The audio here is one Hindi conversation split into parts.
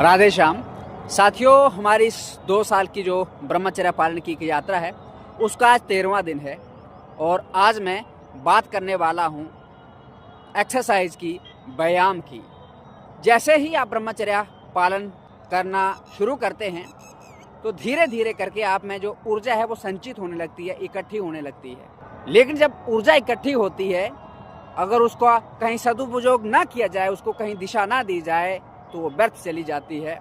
राधे श्याम। साथियों, हमारी इस 2 साल की जो ब्रह्मचर्य पालन की यात्रा है उसका आज 13वां दिन है और आज मैं बात करने वाला हूँ एक्सरसाइज की, व्यायाम की। जैसे ही आप ब्रह्मचर्य पालन करना शुरू करते हैं तो धीरे धीरे करके आप में जो ऊर्जा है वो संचित होने लगती है, इकट्ठी होने लगती है। लेकिन जब ऊर्जा इकट्ठी होती है, अगर उसका कहीं सदुपयोग ना किया जाए, उसको कहीं दिशा ना दी जाए तो वो व्यर्थ चली जाती है।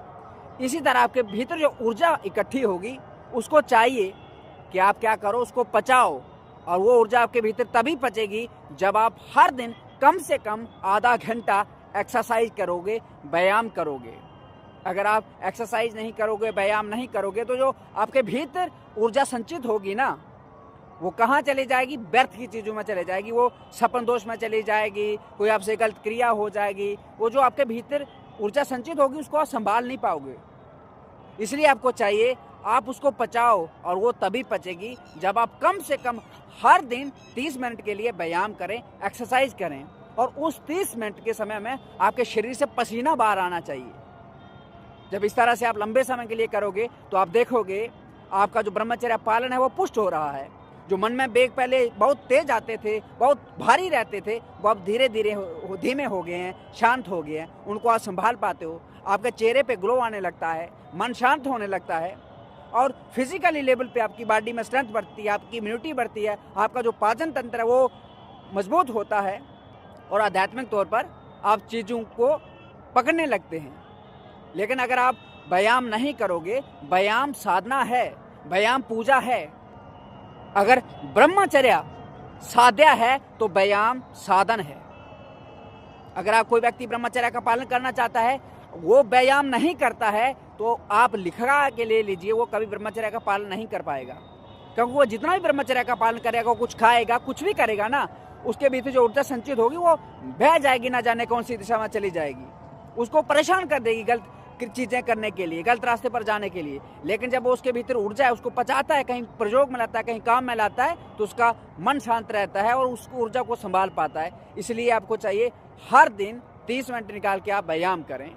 इसी तरह आपके भीतर जो ऊर्जा इकट्ठी होगी उसको चाहिए कि आप क्या करो, उसको पचाओ। और वो ऊर्जा आपके भीतर तभी पचेगी जब आप हर दिन कम से कम आधा घंटा एक्सरसाइज करोगे, व्यायाम करोगे। अगर आप एक्सरसाइज नहीं करोगे, व्यायाम नहीं करोगे तो जो आपके भीतर ऊर्जा संचित होगी ना, वो कहाँ चली जाएगी? व्यर्थ की चीज़ों में चले जाएगी, वो सपन दोष में चली जाएगी, कोई आपसे गलत क्रिया हो जाएगी। वो जो आपके भीतर ऊर्जा संचित होगी उसको आप संभाल नहीं पाओगे। इसलिए आपको चाहिए आप उसको पचाओ, और वो तभी पचेगी जब आप कम से कम हर दिन 30 मिनट के लिए व्यायाम करें, एक्सरसाइज करें। और उस 30 मिनट के समय में आपके शरीर से पसीना बाहर आना चाहिए। जब इस तरह से आप लंबे समय के लिए करोगे तो आप देखोगे आपका जो ब्रह्मचर्य पालन है वो पुष्ट हो रहा है। जो मन में वेग पहले बहुत तेज आते थे, बहुत भारी रहते थे, वो अब धीरे धीरे धीमे हो गए हैं, शांत हो गए हैं। उनको आप संभाल पाते हो। आपके चेहरे पे ग्लो आने लगता है, मन शांत होने लगता है, और फिजिकली लेवल पे आपकी बॉडी में स्ट्रेंथ बढ़ती है, आपकी इम्यूनिटी बढ़ती है, आपका जो पाचन तंत्र है वो मजबूत होता है, और आध्यात्मिक तौर पर आप चीज़ों को पकड़ने लगते हैं। लेकिन अगर आप व्यायाम नहीं करोगे, व्यायाम साधना है, व्यायाम पूजा है। अगर ब्रह्मचर्य साध्य है तो व्यायाम साधन है। अगर आप कोई व्यक्ति ब्रह्मचर्य का पालन करना चाहता है, वो व्यायाम नहीं करता है, तो आप लिखा के ले लीजिए, वो कभी ब्रह्मचर्य का पालन नहीं कर पाएगा। क्योंकि वो जितना भी ब्रह्मचर्य का पालन करेगा, कुछ खाएगा, कुछ भी करेगा ना, उसके भीतर जो ऊर्जा संचित होगी वो बह जाएगी, ना जाने कौन सी दिशा में चली जाएगी। उसको परेशान कर देगी गलत चीज़ें करने के लिए, गलत रास्ते पर जाने के लिए। लेकिन जब वो उसके भीतर ऊर्जा है, उसको पचाता है, कहीं प्रयोग में लाता है, कहीं काम में लाता है, तो उसका मन शांत रहता है और उस ऊर्जा को संभाल पाता है। इसलिए आपको चाहिए हर दिन 30 मिनट निकाल के आप व्यायाम करें।